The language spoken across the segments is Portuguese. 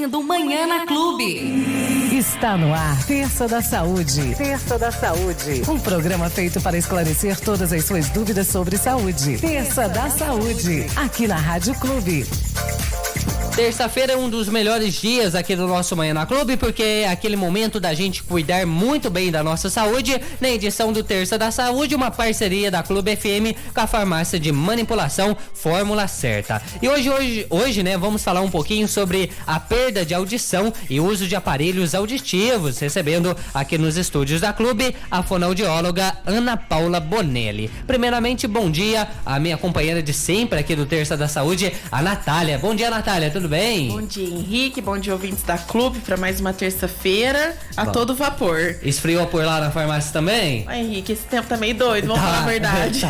do Manhã na Clube. Está no ar, Terça da Saúde. Terça da Saúde. Um programa feito para esclarecer todas as suas dúvidas sobre saúde. Terça da Saúde, aqui na Rádio Clube. Terça-feira é um dos melhores dias aqui do nosso Manhã na Clube, porque é aquele momento da gente cuidar muito bem da nossa saúde. Na edição do Terça da Saúde, uma parceria da Clube FM com a farmácia de manipulação Fórmula Certa. E hoje, né, vamos falar um pouquinho sobre a perda de audição e uso de aparelhos auditivos, recebendo aqui nos estúdios da Clube a fonoaudióloga Ana Paula Bonelli. Primeiramente, bom dia à minha companheira de sempre aqui do Terça da Saúde, a Natália. Bom dia, Natália, tudo bem? Bom dia, Henrique. Bom dia, ouvintes da Clube, para mais uma terça-feira a todo vapor. Esfriou por lá na farmácia também? Henrique, esse tempo tá meio doido, vamos falar a verdade.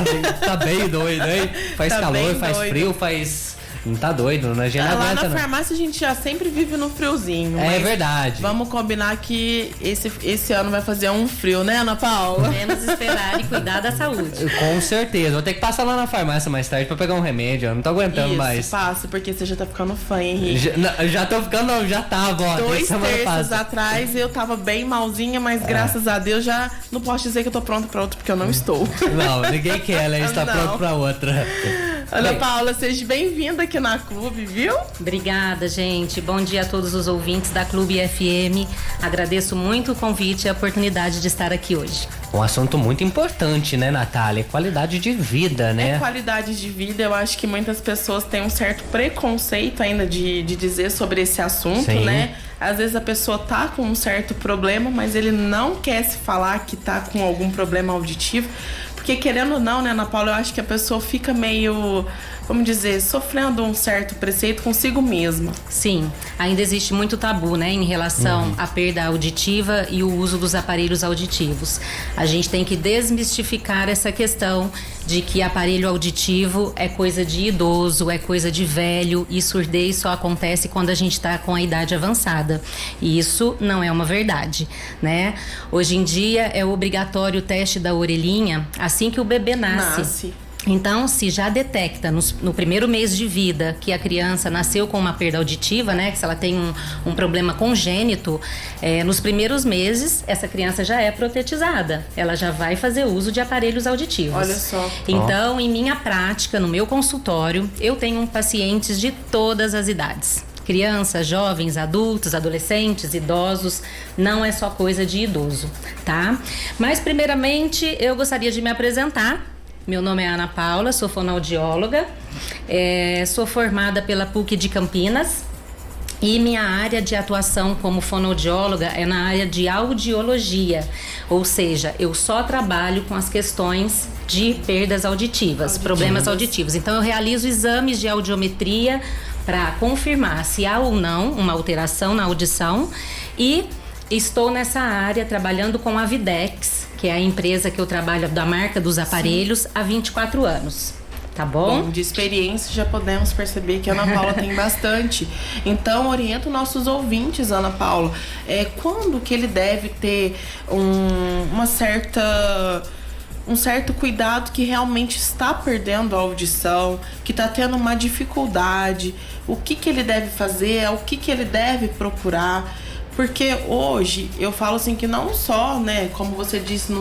Tá bem doido, hein? Faz Tá calor, bem faz doido. frio, faz... Não tá doido, né? Lá na farmácia a gente já sempre vive no friozinho. É verdade. Vamos combinar que esse ano vai fazer um frio, né, Ana Paula? Podemos esperar e cuidar da saúde. Com certeza. Vou ter que passar lá na farmácia mais tarde pra pegar um remédio. Eu não tô aguentando mais. Passa, porque você já tá ficando fã, Henrique. Já tô ficando, não, já tava, ó. 2 terças atrás eu tava bem malzinha, mas graças a Deus já não posso dizer que eu tô pronta pra outro, porque eu não estou. Não, ninguém quer, né? Está pronto pra outra. Ana Paula, seja bem-vinda aqui na Clube, viu? Obrigada, gente. Bom dia a todos os ouvintes da Clube FM. Agradeço muito o convite e a oportunidade de estar aqui hoje. Um assunto muito importante, né, Natália? Qualidade de vida, né? É qualidade de vida. Eu acho que muitas pessoas têm um certo preconceito ainda de dizer sobre esse assunto, Sim. né? Às vezes a pessoa tá com um certo problema, mas ele não quer se falar que tá com algum problema auditivo. Porque querendo ou não, né, Ana Paula, eu acho que a pessoa fica meio, vamos dizer, sofrendo um certo preceito consigo mesma. Sim, ainda existe muito tabu, né, em relação à perda auditiva e o uso dos aparelhos auditivos. A gente tem que desmistificar essa questão de que aparelho auditivo é coisa de idoso, é coisa de velho, e surdez só acontece quando a gente está com a idade avançada. E isso não é uma verdade, né? Hoje em dia é obrigatório o teste da orelhinha assim que o bebê nasce. Então, se já detecta no primeiro mês de vida que a criança nasceu com uma perda auditiva, né? Que se ela tem um problema congênito, nos primeiros meses, essa criança já é protetizada. Ela já vai fazer uso de aparelhos auditivos. Olha só. Então, em minha prática, no meu consultório, eu tenho pacientes de todas as idades. Crianças, jovens, adultos, adolescentes, idosos, não é só coisa de idoso, tá? Mas, primeiramente, eu gostaria de me apresentar. Meu nome é Ana Paula, sou fonoaudióloga, sou formada pela PUC de Campinas e minha área de atuação como fonoaudióloga é na área de audiologia, ou seja, eu só trabalho com as questões de perdas auditivas, problemas auditivos. Então eu realizo exames de audiometria para confirmar se há ou não uma alteração na audição e estou nessa área trabalhando com a Videx, que é a empresa que eu trabalho da marca dos aparelhos, há 24 anos. Tá bom? Bom, de experiência já podemos perceber que a Ana Paula tem bastante. Então, orienta os nossos ouvintes, Ana Paula. Quando que ele deve ter um certo cuidado que realmente está perdendo a audição, que está tendo uma dificuldade, o que ele deve fazer, o que ele deve procurar. Porque hoje eu falo assim que não só, né, como você disse,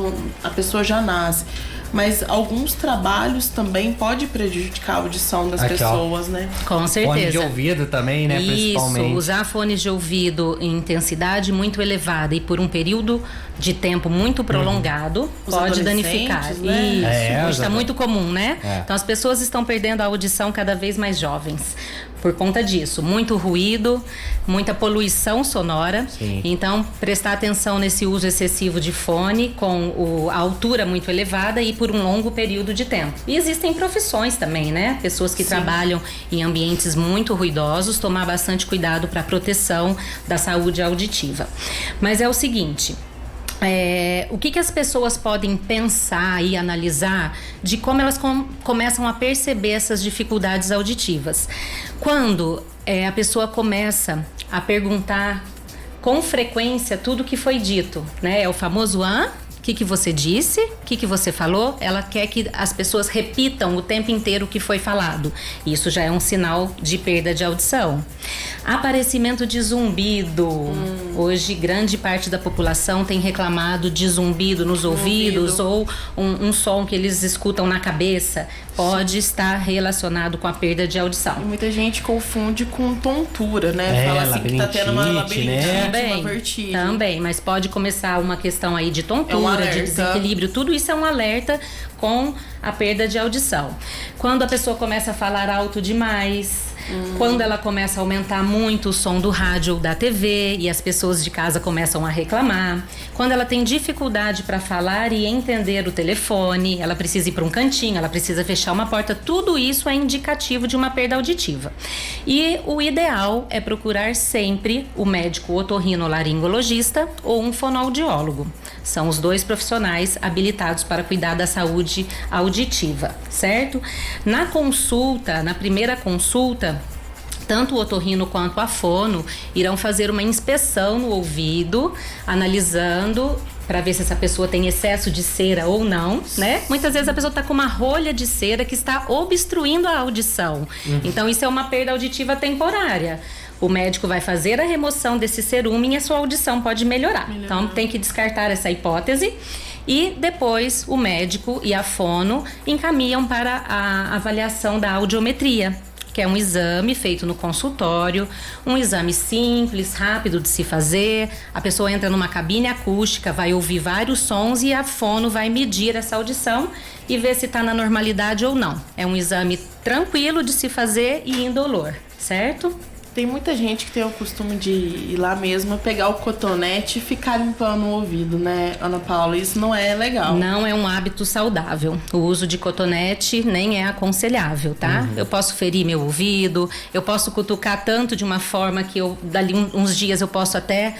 a pessoa já nasce, mas alguns trabalhos também pode prejudicar a audição das pessoas, né? Com certeza. Fone de ouvido também, né, principalmente. Isso, usar fones de ouvido em intensidade muito elevada e por um período de tempo muito prolongado pode danificar. Né? Isso, está muito comum, né? Então as pessoas estão perdendo a audição cada vez mais jovens. Por conta disso, muito ruído, muita poluição sonora. Sim. Então, prestar atenção nesse uso excessivo de fone com a altura muito elevada e por um longo período de tempo. E existem profissões também, né? Pessoas que trabalham em ambientes muito ruidosos, tomar bastante cuidado para a proteção da saúde auditiva. Mas é o seguinte... o que as pessoas podem pensar e analisar de como elas começam a perceber essas dificuldades auditivas? Quando a pessoa começa a perguntar com frequência tudo que foi dito, né? É o famoso que você disse, o que você falou. Ela quer que as pessoas repitam o tempo inteiro o que foi falado. Isso já é um sinal de perda de audição. Aparecimento de zumbido. Hoje, grande parte da população tem reclamado de zumbido nos ouvidos ou um som que eles escutam na cabeça. Pode estar relacionado com a perda de audição. E muita gente confunde com tontura, né? Fala assim que tá tendo uma labirintite, né? uma vertigem. Também, mas pode começar uma questão aí de tontura, de desequilíbrio. Tudo isso é um alerta com a perda de audição. Quando a pessoa começa a falar alto demais, quando ela começa a aumentar muito o som do rádio ou da TV e as pessoas de casa começam a reclamar, quando ela tem dificuldade para falar e entender o telefone, ela precisa ir para um cantinho, ela precisa fechar uma porta, tudo isso é indicativo de uma perda auditiva. E o ideal é procurar sempre o médico otorrinolaringologista ou um fonoaudiólogo. São os 2 profissionais habilitados para cuidar da saúde auditiva, certo? Na consulta, na primeira consulta, tanto o otorrino quanto a fono irão fazer uma inspeção no ouvido, analisando para ver se essa pessoa tem excesso de cera ou não, né? Muitas vezes a pessoa está com uma rolha de cera que está obstruindo a audição. Então isso é uma perda auditiva temporária. O médico vai fazer a remoção desse cerume e a sua audição pode melhorar. Então tem que descartar essa hipótese. E depois o médico e a fono encaminham para a avaliação da audiometria, que é um exame feito no consultório, um exame simples, rápido de se fazer. A pessoa entra numa cabine acústica, vai ouvir vários sons e a fono vai medir essa audição e ver se está na normalidade ou não. É um exame tranquilo de se fazer e indolor, certo? Tem muita gente que tem o costume de ir lá mesmo, pegar o cotonete e ficar limpando o ouvido, né, Ana Paula? Isso não é legal. Não é um hábito saudável. O uso de cotonete nem é aconselhável, tá? Eu posso ferir meu ouvido, eu posso cutucar tanto de uma forma que dali uns dias eu posso até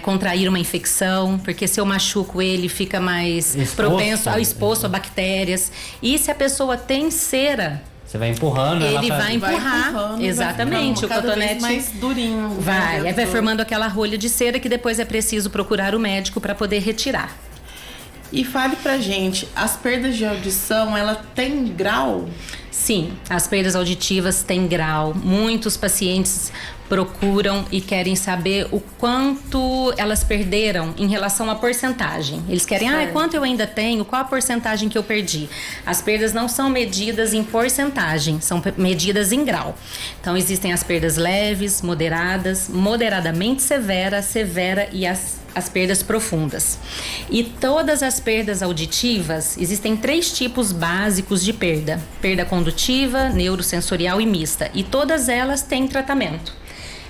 contrair uma infecção, porque se eu machuco ele, fica mais propenso ao exposto a bactérias. E se a pessoa tem cera, você vai empurrando, ele vai empurrar, exatamente, o cotonete mais durinho. Vai formando aquela rolha de cera que depois é preciso procurar o médico para poder retirar. E fale pra gente, as perdas de audição, ela tem grau? Sim, as perdas auditivas têm grau. Muitos pacientes procuram e querem saber o quanto elas perderam em relação à porcentagem. Eles querem, quanto eu ainda tenho, qual a porcentagem que eu perdi? As perdas não são medidas em porcentagem, são medidas em grau. Então, existem as perdas leves, moderadas, moderadamente severa e as perdas profundas. E todas as perdas auditivas, existem 3 tipos básicos de perda: perda condutiva, neurosensorial e mista. E todas elas têm tratamento.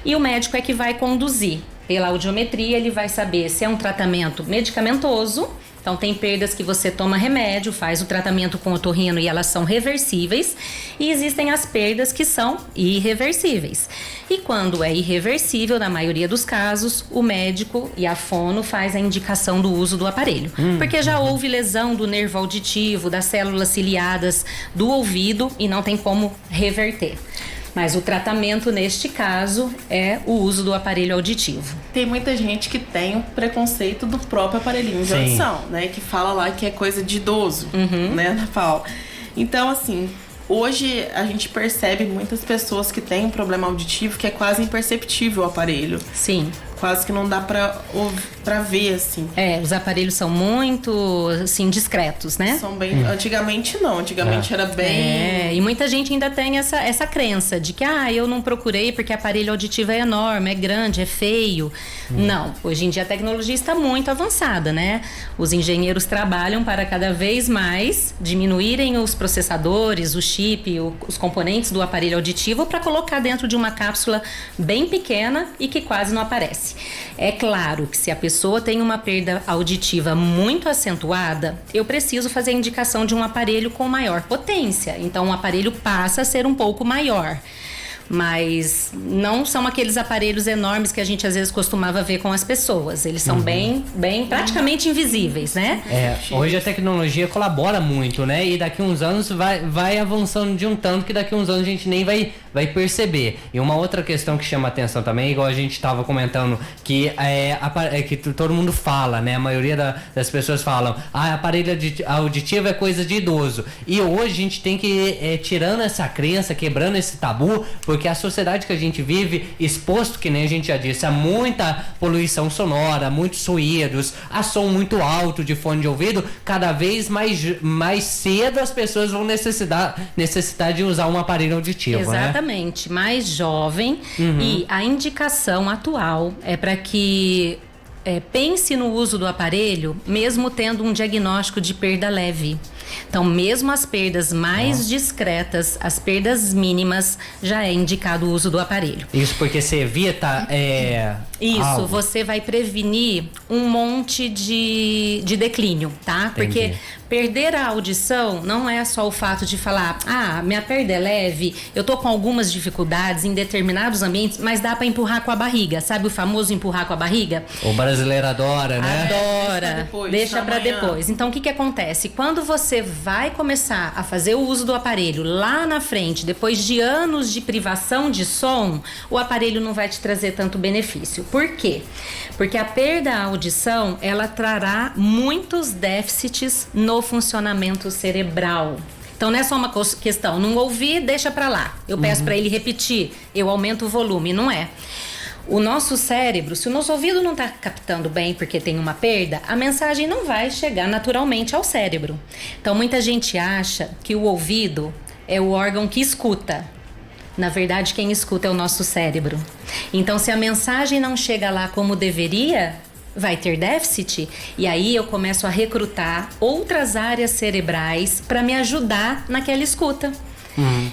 E o médico é que vai conduzir. Pela audiometria, ele vai saber se é um tratamento medicamentoso. Então, tem perdas que você toma remédio, faz o tratamento com otorrino e elas são reversíveis. E existem as perdas que são irreversíveis. E quando é irreversível, na maioria dos casos, o médico e a fono faz a indicação do uso do aparelho. Porque já houve lesão do nervo auditivo, das células ciliadas do ouvido e não tem como reverter. Mas o tratamento, neste caso, é o uso do aparelho auditivo. Tem muita gente que tem o preconceito do próprio aparelhinho de audição, né? Que fala lá que é coisa de idoso, né, Ana Paula? Então, assim, hoje a gente percebe muitas pessoas que têm um problema auditivo que é quase imperceptível o aparelho. Sim. Quase que não dá pra ver, assim. Os aparelhos são muito, assim, discretos, né? São bem... Antigamente não, antigamente era bem... E muita gente ainda tem essa crença de que, eu não procurei porque aparelho auditivo é enorme, é grande, é feio. Não, hoje em dia a tecnologia está muito avançada, né? Os engenheiros trabalham para cada vez mais diminuírem os processadores, o chip, os componentes do aparelho auditivo para colocar dentro de uma cápsula bem pequena e que quase não aparece. É claro que se a pessoa tem uma perda auditiva muito acentuada, eu preciso fazer a indicação de um aparelho com maior potência. Então, o aparelho passa a ser um pouco maior. Mas não são aqueles aparelhos enormes que a gente às vezes costumava ver com as pessoas. Eles são bem praticamente invisíveis, né? Hoje a tecnologia colabora muito, né? E daqui uns anos vai avançando de um tanto que daqui uns anos a gente nem vai vai perceber. E uma outra questão que chama atenção também, igual a gente estava comentando, que que todo mundo fala, né? A maioria das pessoas falam, aparelho auditivo é coisa de idoso. E hoje a gente tem que ir tirando essa crença, quebrando esse tabu, porque a sociedade que a gente vive, exposto, que nem a gente já disse, a muita poluição sonora, muitos ruídos, a som muito alto de fone de ouvido, cada vez mais cedo as pessoas vão necessitar de usar um aparelho auditivo. Exatamente, né? Mais jovem. E a indicação atual é para que pense no uso do aparelho, mesmo tendo um diagnóstico de perda leve. Então, mesmo as perdas mais discretas, as perdas mínimas, já é indicado o uso do aparelho. Isso porque você evita... Isso, você vai prevenir um monte de declínio, tá? Entendi. Porque perder a audição não é só o fato de falar, minha perda é leve, eu tô com algumas dificuldades em determinados ambientes, mas dá pra empurrar com a barriga, sabe o famoso empurrar com a barriga? O brasileiro adora, né? Adora, deixa pra depois. Então, o que acontece? Quando você vai começar a fazer o uso do aparelho lá na frente, depois de anos de privação de som, o aparelho não vai te trazer tanto benefício. Por quê? Porque a perda da audição, ela trará muitos déficits no funcionamento cerebral. Então não é só uma questão, não ouvi, deixa pra lá. Eu peço pra ele repetir, eu aumento o volume, não é. O nosso cérebro, se o nosso ouvido não está captando bem porque tem uma perda, a mensagem não vai chegar naturalmente ao cérebro. Então muita gente acha que o ouvido é o órgão que escuta. Na verdade, quem escuta é o nosso cérebro. Então, se a mensagem não chega lá como deveria, vai ter déficit. E aí eu começo a recrutar outras áreas cerebrais para me ajudar naquela escuta.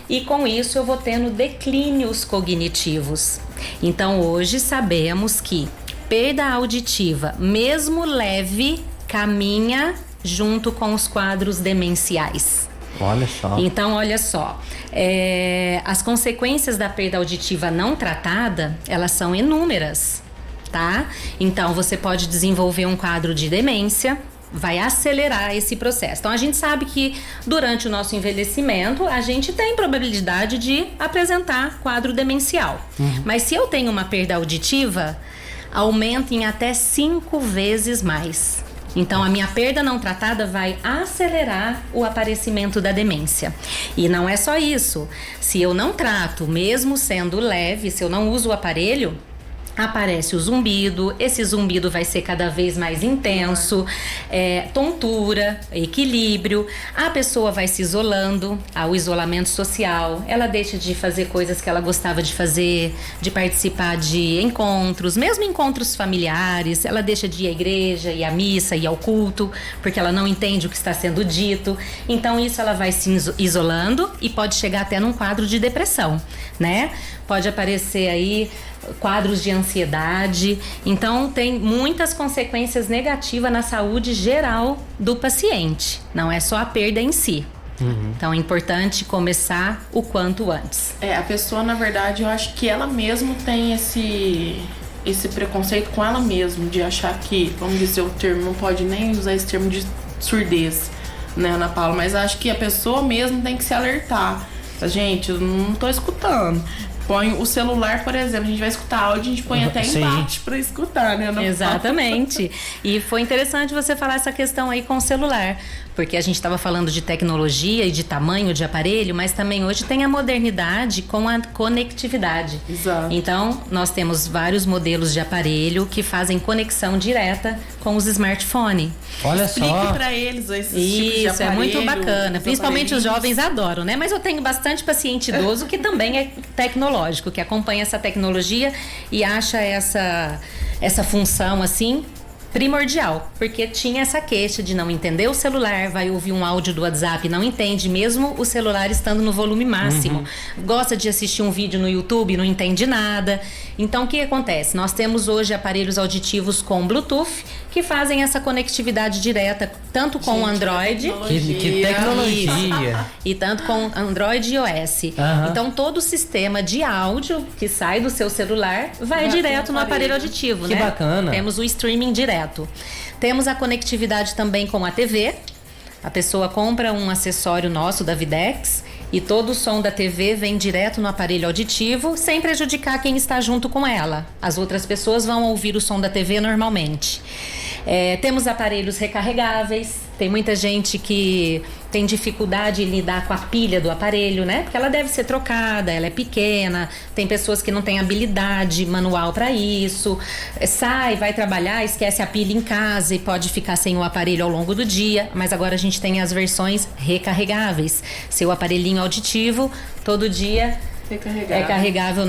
E com isso eu vou tendo declínios cognitivos. Então, hoje sabemos que perda auditiva, mesmo leve, caminha junto com os quadros demenciais. Olha só. Então, olha só, as consequências da perda auditiva não tratada, elas são inúmeras, tá? Então, você pode desenvolver um quadro de demência, vai acelerar esse processo. Então, a gente sabe que durante o nosso envelhecimento, a gente tem probabilidade de apresentar quadro demencial. Mas se eu tenho uma perda auditiva, aumenta em até 5 vezes mais. Então, a minha perda não tratada vai acelerar o aparecimento da demência. E não é só isso. Se eu não trato, mesmo sendo leve, se eu não uso o aparelho, aparece o zumbido, esse zumbido vai ser cada vez mais intenso, tontura, equilíbrio, a pessoa vai se isolando, o isolamento social, ela deixa de fazer coisas que ela gostava de fazer, de participar de encontros, mesmo encontros familiares, ela deixa de ir à igreja, ir à missa, ir ao culto, porque ela não entende o que está sendo dito. Então isso ela vai se isolando e pode chegar até num quadro de depressão, né? Pode aparecer aí quadros de ansiedade. Então tem muitas consequências negativas na saúde geral do paciente, não é só a perda em si. Então é importante começar o quanto antes. A pessoa, na verdade, eu acho que ela mesma tem esse preconceito com ela mesma, de achar que, vamos dizer o termo, não pode nem usar esse termo de surdez, né, Ana Paula, mas acho que a pessoa mesma tem que se alertar. Gente, eu não tô escutando. Põe o celular, por exemplo, a gente vai escutar áudio, a gente põe até embaixo pra escutar, né? Exatamente. E foi interessante você falar essa questão aí com o celular, porque a gente estava falando de tecnologia e de tamanho de aparelho, mas também hoje tem a modernidade com a conectividade. Exato. Então, nós temos vários modelos de aparelho que fazem conexão direta com os smartphones. Olha Explique só. pra eles esses Isso, tipos de aparelho, é muito bacana. Principalmente os aparelhinhos. jovens adoram, né? Mas eu tenho bastante paciente idoso que também é tecnológico, que acompanha essa tecnologia e acha essa função assim primordial, porque tinha essa queixa de não entender o celular, vai ouvir um áudio do WhatsApp, não entende mesmo o celular estando no volume máximo, gosta de assistir um vídeo no YouTube, não entende nada. Então o que acontece? Nós temos hoje aparelhos auditivos com Bluetooth que fazem essa conectividade direta tanto com o Android Que tecnologia. e tanto com Android e iOS. Então todo o sistema de áudio que sai do seu celular vai direto no aparelho auditivo, Que né? bacana. Temos o streaming direto. Temos a conectividade também com a TV. A pessoa compra um acessório nosso da Videx e todo o som da TV vem direto no aparelho auditivo, sem prejudicar quem está junto com ela. As outras pessoas vão ouvir o som da TV normalmente. Temos aparelhos recarregáveis. Tem muita gente que tem dificuldade em lidar com a pilha do aparelho, né? Porque ela deve ser trocada, ela é pequena. Tem pessoas que não têm habilidade manual para isso. Vai trabalhar, esquece a pilha em casa e pode ficar sem o aparelho ao longo do dia. Mas agora a gente tem as versões recarregáveis. Seu aparelhinho auditivo, todo dia é carregável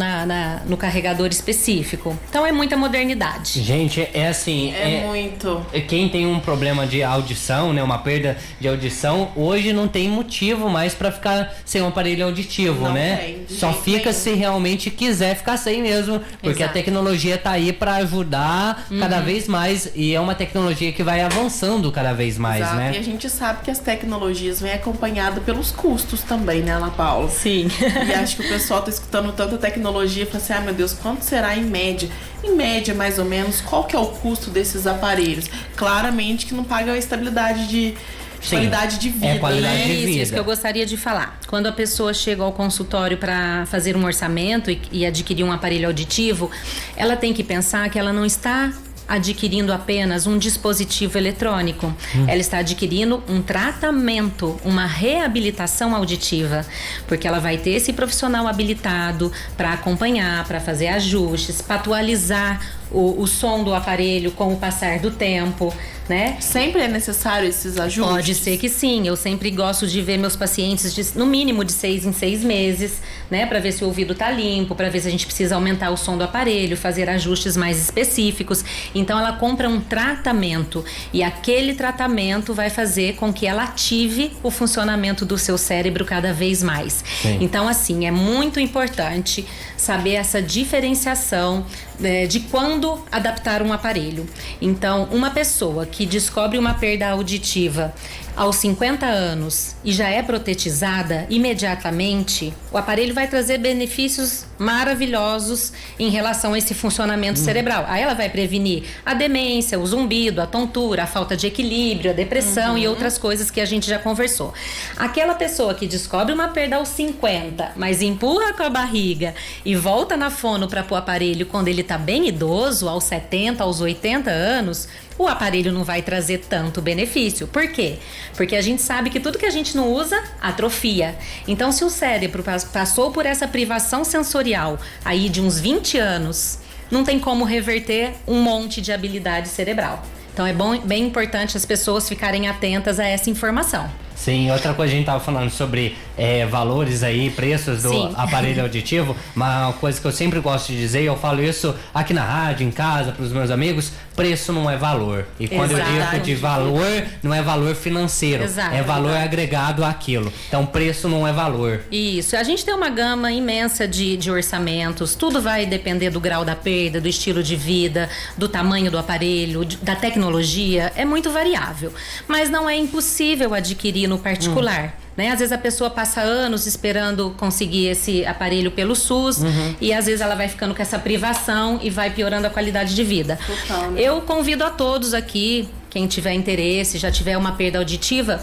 no carregador específico. Então é muita modernidade. Gente, é assim... É muito. Quem tem um problema de audição, né? Uma perda de audição, hoje não tem motivo mais pra ficar sem um aparelho auditivo, Não né? tem, de Só jeito fica nenhum. se realmente quiser ficar sem mesmo. Porque Exato. a tecnologia tá aí pra ajudar cada vez mais. E é uma tecnologia que vai avançando cada vez mais, Exato. né? E a gente sabe que as tecnologias vêm acompanhadas pelos custos também, né, Ana Paula? Sim. E acho que o pessoal tá escutando tanta tecnologia e fala assim, meu Deus, quanto será em média? Em média, mais ou menos, qual que é o custo desses aparelhos? Claramente que não paga a estabilidade de qualidade de vida, qualidade né? de vida. Isso que eu gostaria de falar. Quando a pessoa chega ao consultório para fazer um orçamento e adquirir um aparelho auditivo, ela tem que pensar que ela não está adquirindo apenas um dispositivo eletrônico. Ela está adquirindo um tratamento, uma reabilitação auditiva, porque ela vai ter esse profissional habilitado para acompanhar, para fazer ajustes, para atualizar o som do aparelho com o passar do tempo, né? Sempre é necessário esses ajustes? Pode ser que sim. Eu sempre gosto de ver meus pacientes no mínimo de 6 em 6 meses, né? Para ver se o ouvido tá limpo, para ver se a gente precisa aumentar o som do aparelho, fazer ajustes mais específicos. Então ela compra um tratamento e aquele tratamento vai fazer com que ela ative o funcionamento do seu cérebro cada vez mais. Sim. Então assim, é muito importante saber essa diferenciação de quando adaptar um aparelho. Então, uma pessoa que descobre uma perda auditiva aos 50 anos e já é protetizada, imediatamente o aparelho vai trazer benefícios maravilhosos em relação a esse funcionamento cerebral. Aí ela vai prevenir a demência, o zumbido, a tontura, a falta de equilíbrio, a depressão e outras coisas que a gente já conversou. Aquela pessoa que descobre uma perda aos 50, mas empurra com a barriga e volta na fono para pôr o aparelho quando ele tá bem idoso, aos 70, aos 80 anos, o aparelho não vai trazer tanto benefício. Por quê? Porque a gente sabe que tudo que a gente não usa, atrofia. Então, se o cérebro passou por essa privação sensorial aí de uns 20 anos, não tem como reverter um monte de habilidade cerebral. Então, é bem importante as pessoas ficarem atentas a essa informação. Sim, outra coisa a gente tava falando sobre valores aí, preços do Sim. aparelho auditivo. Uma coisa que eu sempre gosto de dizer, eu falo isso aqui na rádio, em casa, pros meus amigos, preço não é valor. E quando eu Exato. digo de valor, não é valor financeiro, Exato. é valor agregado àquilo. Então preço não é valor. Isso, a gente tem uma gama imensa de orçamentos, tudo vai depender do grau da perda, do estilo de vida, do tamanho do aparelho, da tecnologia, é muito variável. Mas não é impossível adquirir no particular. Né? Às vezes a pessoa passa anos esperando conseguir esse aparelho pelo SUS e às vezes ela vai ficando com essa privação e vai piorando a qualidade de vida. Total, né? Eu convido a todos aqui, quem tiver interesse, já tiver uma perda auditiva,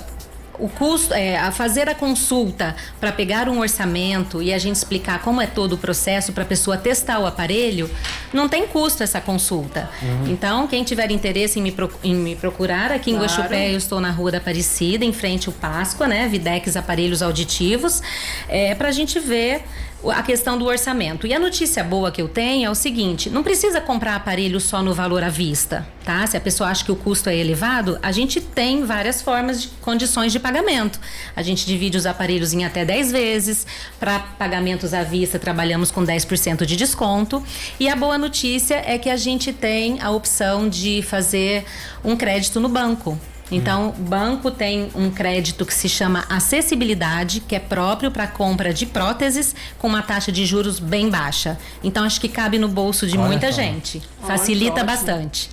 o custo a fazer a consulta para pegar um orçamento e a gente explicar como é todo o processo para a pessoa testar o aparelho, não tem custo essa consulta. Então, quem tiver interesse em me procurar, aqui em Claro. Guaxupé, eu estou na Rua da Aparecida, em frente ao Páscoa, né? Videx Aparelhos Auditivos, para a gente ver a questão do orçamento. E a notícia boa que eu tenho é o seguinte: não precisa comprar aparelho só no valor à vista, tá? Se a pessoa acha que o custo é elevado, a gente tem várias formas de condições de pagamento. A gente divide os aparelhos em até 10 vezes. Para pagamentos à vista, trabalhamos com 10% de desconto. E a boa notícia é que a gente tem a opção de fazer um crédito no banco. Então, o banco tem um crédito que se chama acessibilidade, que é próprio para compra de próteses com uma taxa de juros bem baixa. Então, acho que cabe no bolso de Olha muita só. gente. Olha, Facilita ótimo. bastante.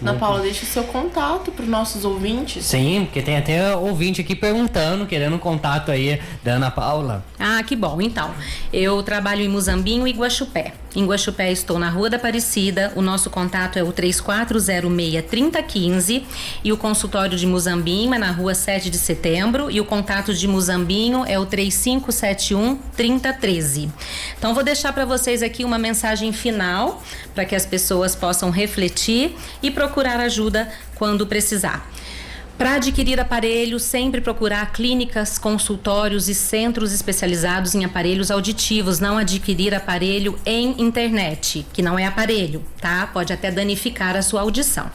Ana Paula, deixa o seu contato para os nossos ouvintes. Sim, porque tem até ouvinte aqui perguntando, querendo um contato aí da Ana Paula. Ah, que bom. Então, eu trabalho em Muzambinho e Guaxupé. Em Guaxupé estou na Rua da Aparecida. O nosso contato é o 3406-3015 e o consultório de Muzambinho é na Rua 7 de Setembro e o contato de Muzambinho é o 3571-3013. Então vou deixar para vocês aqui uma mensagem final para que as pessoas possam refletir e procurar ajuda quando precisar. Para adquirir aparelho, sempre procurar clínicas, consultórios e centros especializados em aparelhos auditivos. Não adquirir aparelho em internet, que não é aparelho, tá? Pode até danificar a sua audição.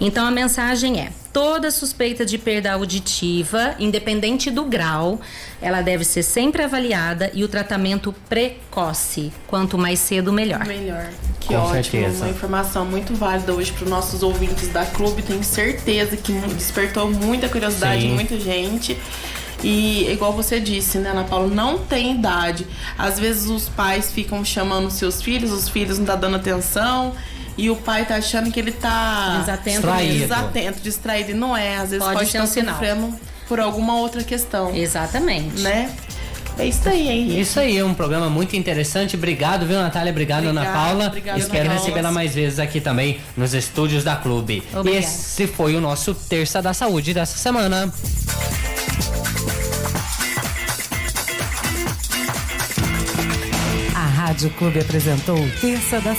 Então a mensagem é: toda suspeita de perda auditiva, independente do grau, ela deve ser sempre avaliada e o tratamento precoce. Quanto mais cedo, melhor. Melhor. Que Com ótimo, certeza. uma informação muito válida hoje para os nossos ouvintes da Clube. Tenho certeza que despertou muita curiosidade de Sim. muita gente. E igual você disse, né, Ana Paula, não tem idade. Às vezes os pais ficam chamando seus filhos, os filhos não tá dando atenção e o pai tá achando que ele tá Desatento. distraído. E não é, às vezes pode ser estar um sinal. sofrendo por alguma outra questão, Exatamente. né? É isso aí, hein? Isso aí, um programa muito interessante. Obrigado, viu, Natália? Obrigado, Ana Paula. Obrigada, Espero Ana Paula. recebê-la mais vezes aqui também nos estúdios da Clube. Obrigada. Esse foi o nosso Terça da Saúde dessa semana. A Rádio Clube apresentou Terça da